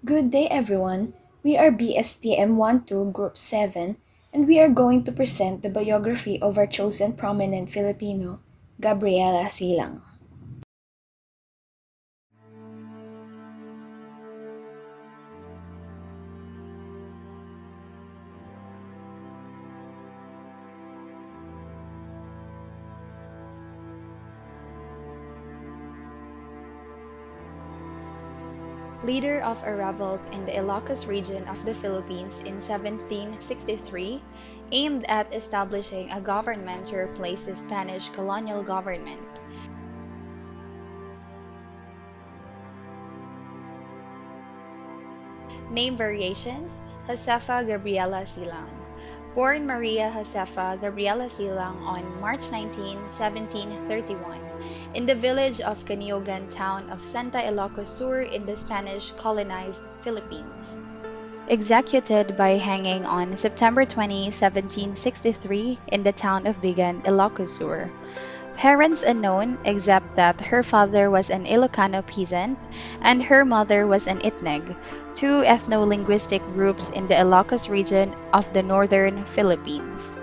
Good day, everyone. We are BSTM 12 Group 7, and we are going to present the biography of our chosen prominent Filipino, Gabriela Silang. Leader of a revolt in the Ilocos region of the Philippines in 1763, aimed at establishing a government to replace the Spanish colonial government. Name variations: Josefa Gabriela Silang. Born Maria Josefa Gabriela Silang on March 19, 1731, in the village of Caniogan town of Santa Ilocos Sur in the Spanish colonized Philippines. Executed by hanging on September 20, 1763, in the town of Vigan, Ilocos Sur. Parents unknown, except that her father was an Ilocano peasant and her mother was an Itneg, two ethno-linguistic groups in the Ilocos region of the northern Philippines.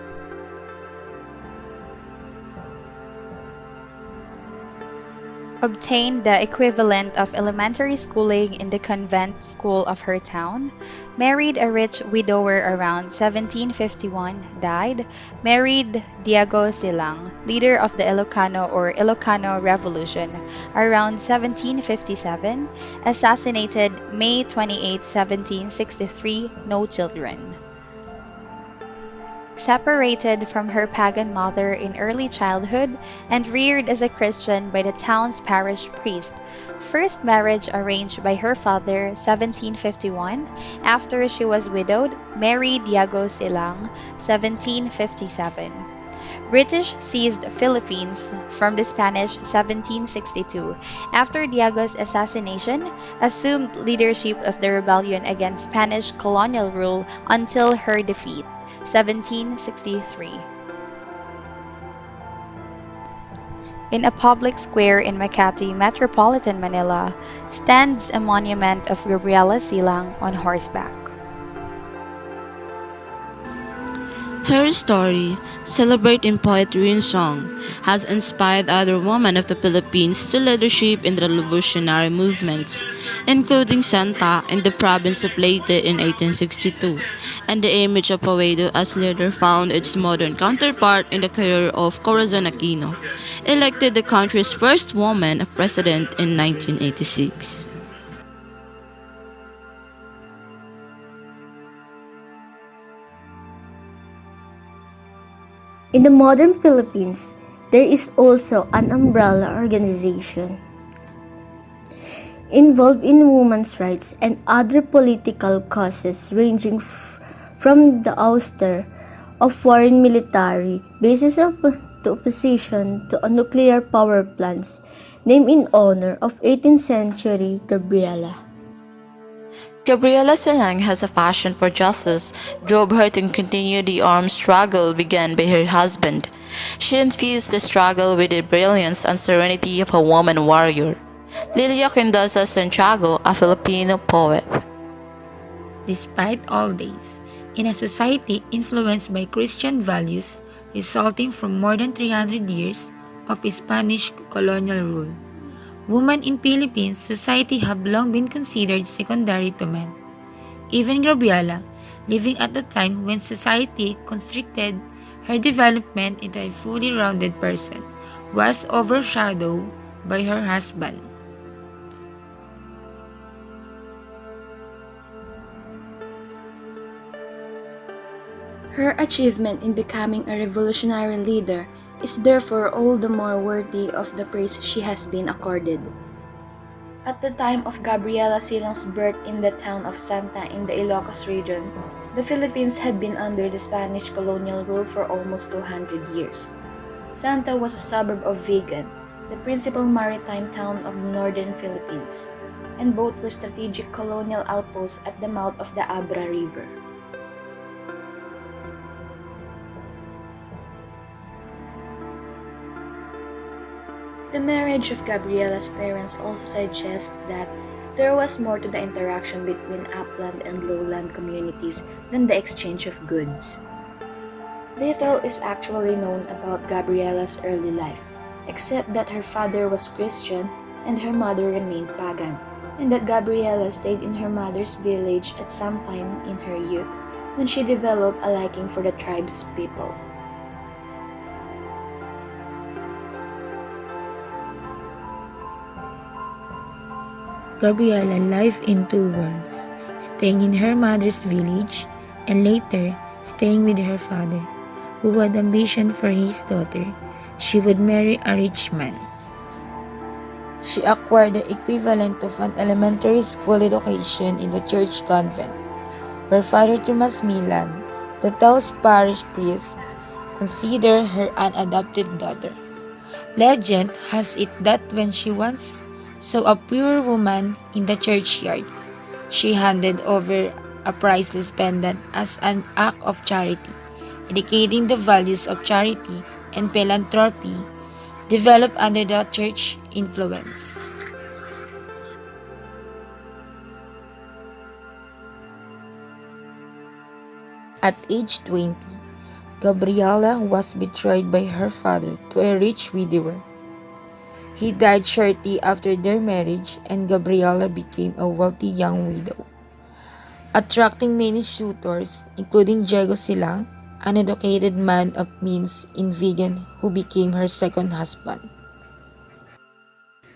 Obtained the equivalent of elementary schooling in the convent school of her town, married a rich widower around 1751, died, married Diego Silang, leader of the Ilocano or Ilocano Revolution, around 1757, assassinated May 28, 1763, no children. Separated from her pagan mother in early childhood and reared as a Christian by the town's parish priest. First marriage arranged by her father 1751. After she was widowed, married Diego Silang 1757. British seized Philippines from the Spanish 1762. After Diego's assassination, assumed leadership of the rebellion against Spanish colonial rule until her defeat, 1763. In a public square in Makati, Metropolitan Manila, stands a monument of Gabriela Silang on horseback. Her story, celebrated in poetry and song, has inspired other women of the Philippines to leadership in revolutionary movements, including Santa in the province of Leyte in 1862, and the image of Poedo as leader found its modern counterpart in the career of Corazon Aquino, elected the country's first woman president in 1986. In the modern Philippines, there is also an umbrella organization involved in women's rights and other political causes ranging from the ouster of foreign military bases of the opposition to nuclear power plants, named in honor of 18th century Gabriela. Gabriela Silang has a passion for justice, drove her to continue the armed struggle begun by her husband. She infused the struggle with the brilliance and serenity of a woman warrior. Lilia Quindosa Santiago, a Filipino poet. Despite all this, in a society influenced by Christian values resulting from more than 300 years of Spanish colonial rule, women in Philippine society have long been considered secondary to men. Even Gabriela, living at the time when society constricted her development into a fully rounded person, was overshadowed by her husband. Her achievement in becoming a revolutionary leader is therefore all the more worthy of the praise she has been accorded. At the time of Gabriela Silang's birth in the town of Santa in the Ilocos region, the Philippines had been under the Spanish colonial rule for almost 200 years. Santa was a suburb of Vigan, the principal maritime town of the northern Philippines, and both were strategic colonial outposts at the mouth of the Abra River. The marriage of Gabriela's parents also suggests that There was more to the interaction between upland and lowland communities than the exchange of goods. Little is actually known about Gabriela's early life, except that her father was Christian and her mother remained pagan, and that Gabriela stayed in her mother's village at some time in her youth when she developed a liking for the tribe's people. Gabriela lived in two worlds, staying in her mother's village and later staying with her father, who had ambition for his daughter. She would marry a rich man. She acquired the equivalent of an elementary school education in the church convent, where Father Thomas Milan, the Taos parish priest, considered her an adopted daughter. Legend has it that when she once saw a poor woman in the churchyard, she handed over a priceless pendant as an act of charity, indicating the values of charity and philanthropy developed under the church influence. At age 20, Gabriela was betrothed by her father to a rich widower. He died shortly after their marriage, and Gabriela became a wealthy young widow, attracting many suitors, including Diego Silang, an educated man of means in Vigan who became her second husband.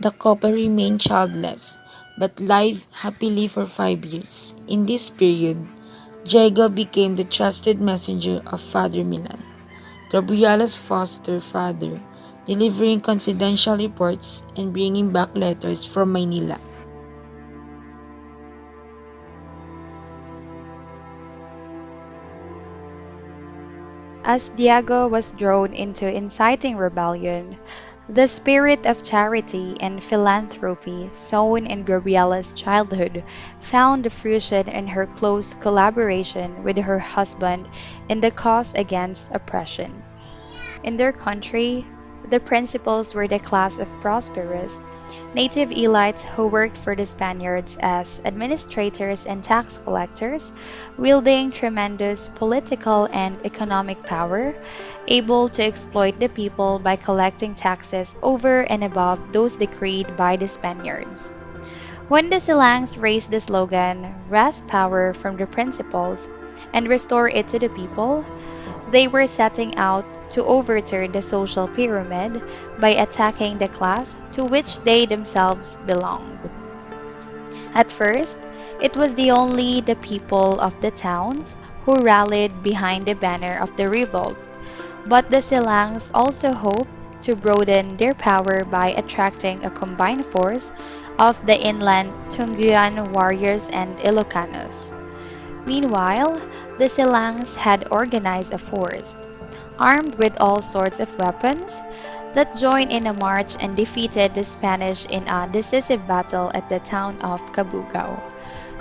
The couple remained childless, but lived happily for 5 years. In this period, Diego became the trusted messenger of Father Milan, Gabriela's foster father, delivering confidential reports and bringing back letters from Manila. As Diego was drawn into inciting rebellion, the spirit of charity and philanthropy sown in Gabriela's childhood found fruition in her close collaboration with her husband in the cause against oppression. In their country, the principals were the class of prosperous, native elites who worked for the Spaniards as administrators and tax collectors, wielding tremendous political and economic power, able to exploit the people by collecting taxes over and above those decreed by the Spaniards. When the Silangs raised the slogan, "Wrest power from the principals and restore it to the people," they were setting out to overturn the social pyramid by attacking the class to which they themselves belonged. At first, it was only the people of the towns who rallied behind the banner of the revolt, but the Silangs also hoped to broaden their power by attracting a combined force of the inland Tunguian warriors and Ilocanos. Meanwhile, the Silangs had organized a force, armed with all sorts of weapons, that joined in a march and defeated the Spanish in a decisive battle at the town of Cabugao.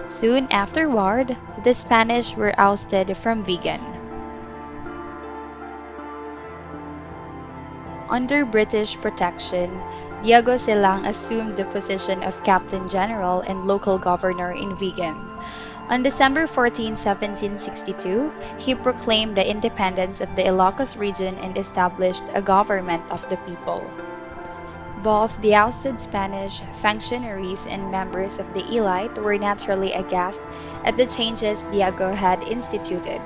Soon afterward, the Spanish were ousted from Vigan. Under British protection, Diego Silang assumed the position of Captain General and local governor in Vigan. On December 14, 1762, he proclaimed the independence of the Ilocos region and established a government of the people. Both the ousted Spanish functionaries and members of the elite were naturally aghast at the changes Diego had instituted,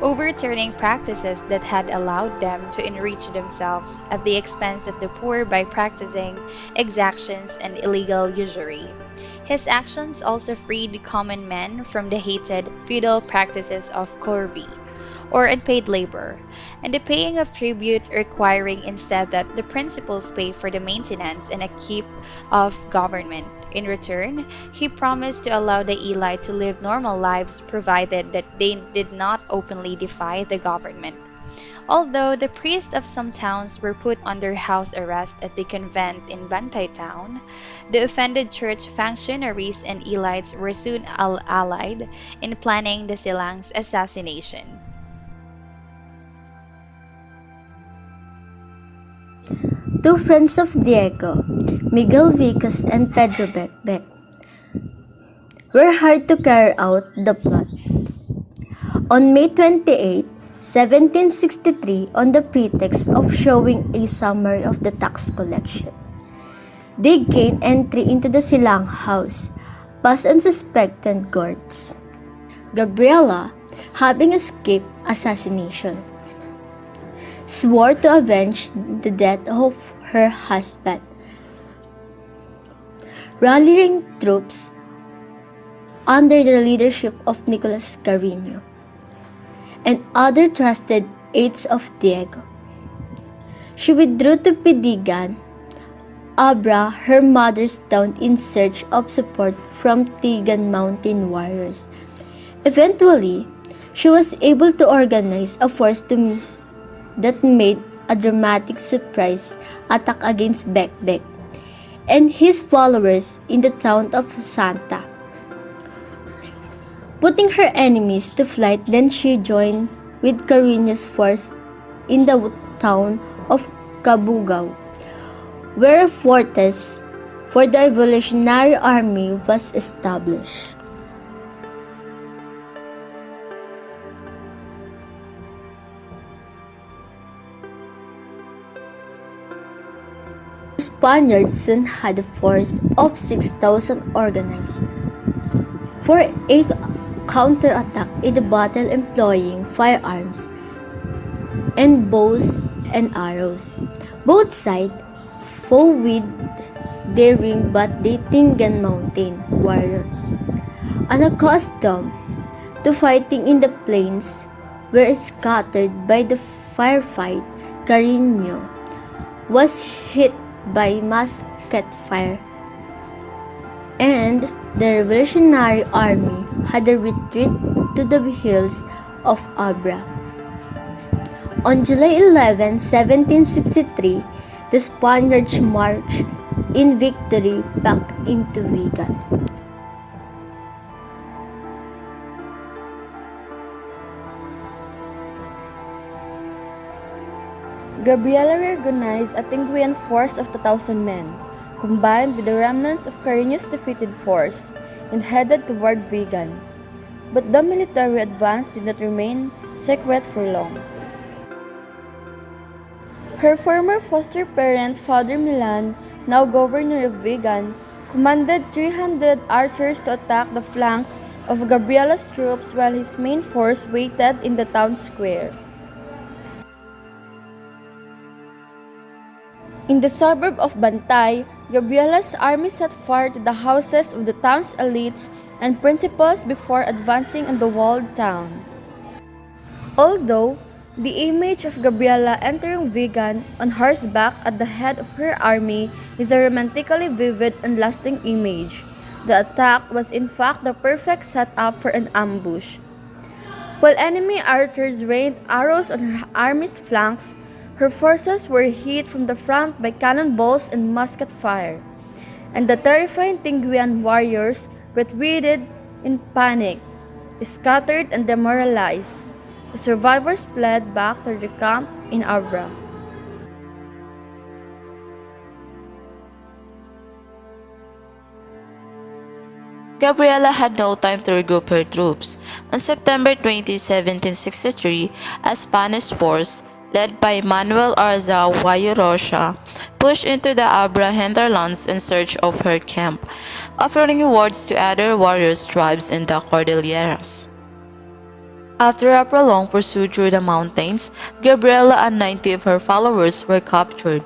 overturning practices that had allowed them to enrich themselves at the expense of the poor by practicing exactions and illegal usury. His actions also freed common men from the hated feudal practices of corvée, or unpaid labor, and the paying of tribute, requiring instead that the principals pay for the maintenance and upkeep of government. In return, he promised to allow the elite to live normal lives provided that they did not openly defy the government. Although the priests of some towns were put under house arrest at the convent in Bantay town, the offended church functionaries and elites were soon allied in planning the Silang's assassination. Two friends of Diego, Miguel Vicas and Pedro Becbec, were hired to carry out the plot. On May 28, 1763, on the pretext of showing a summary of the tax collection, they gained entry into the Silang house, past unsuspected guards. Gabriela, having escaped assassination, swore to avenge the death of her husband. Rallying troops under the leadership of Nicolas Carino and other trusted aides of Diego, she withdrew to Pidigan, Abra, her mother's town, in search of support from Tigan mountain warriors. Eventually, she was able to organize a force that made a dramatic surprise attack against Bekbek and his followers in the town of Santa. Putting her enemies to flight, then she joined with Carino's force in the town of Cabugao, where a fortress for the Revolutionary Army was established. The Spaniards soon had a force of 6,000 organized for a counterattack in the battle, employing firearms and bows and arrows. Both sides fought with daring but Tingan mountain warriors, unaccustomed to fighting in the plains, were scattered by the firefight. Carino was hit by musket fire, and the Revolutionary Army had to retreat to the hills of Abra. On July 11, 1763, the Spaniards marched in victory back into Vigan. Gabriela reorganized a Tinguian force of 2,000 men, combined with the remnants of Carino's defeated force, and headed toward Vigan. But the military advance did not remain secret for long. Her former foster parent, Father Milan, now governor of Vigan, commanded 300 archers to attack the flanks of Gabriela's troops while his main force waited in the town square. In the suburb of Bantay, Gabriela's army set fire to the houses of the town's elites and principals before advancing on the walled town. Although the image of Gabriela entering Vigan on horseback at the head of her army is a romantically vivid and lasting image, the attack was in fact the perfect setup for an ambush. While enemy archers rained arrows on her army's flanks, her forces were hit from the front by cannonballs and musket fire, and the terrified Tinguian warriors retreated in panic, scattered and demoralized. The survivors fled back to their camp in Abra. Gabriela had no time to regroup her troops. On September 20, 1763, a Spanish force, led by Manuel Arza Guayorocha, pushed into the Abra hinterlands in search of her camp, offering rewards to other warriors tribes in the Cordilleras. After a prolonged pursuit through the mountains, Gabriela and 90 of her followers were captured.